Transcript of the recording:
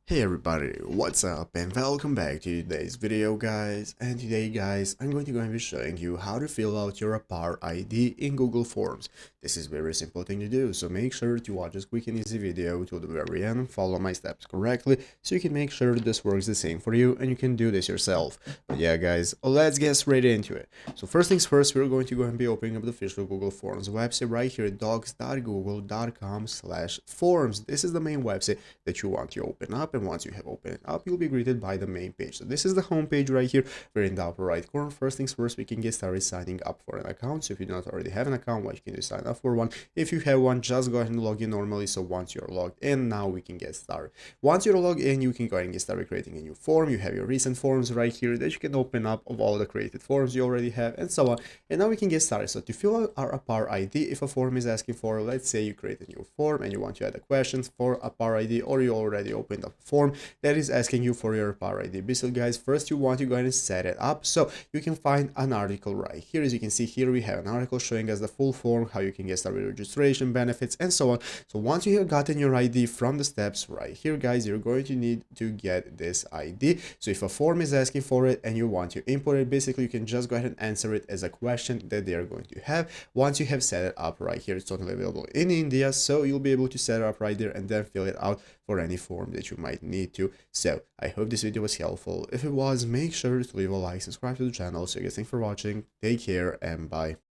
Hey everybody, what's up and welcome back to today's video guys. And today guys, I'm going to be showing you how to fill out your Apaar ID in Google Forms. This is a very simple thing to do, so make sure to watch this quick and easy video to the very end, follow my steps correctly so you can make sure this works the same for you and you can do this yourself. But yeah guys, let's get straight into it. So first things first, we're going to go and be opening up the official Google Forms website right here at docs.google.com/forms. This is the main website that you want to open up, and once you have opened it up, you'll be greeted by the main page. So this is the home page right here. We're in the upper right corner. First things first, we can get started signing up for an account. So if you do not already have an account, what you can do is sign up for one. If you have one, just go ahead and log in normally. So once you're logged in, now we can get started. Once you're logged in, you can go ahead and get started creating a new form. You have your recent forms right here that you can open up of all the created forms you already have and so on. And now we can get started. So to fill out our Apaar ID, if a form is asking for, let's say you create a new form and you want to add the questions for Apaar ID, or you already opened up a form that is asking you for your Apaar ID. Basically guys, first you want to go ahead and set it up. So you can find an article right here. As you can see here, we have an article showing us the full form, how you can get started with registration, benefits, and so on. So once you have gotten your ID from the steps right here guys, you're going to need to get this ID. So if a form is asking for it and you want to import it, basically you can just go ahead and answer it as a question that they are going to have. Once you have set it up right here, it's totally available in India, so you'll be able to set it up right there and then fill it out for any form that you might need to. So I hope this video was helpful. If it was, make sure to leave a like, subscribe to the channel. So guys, thanks for watching, take care, and bye.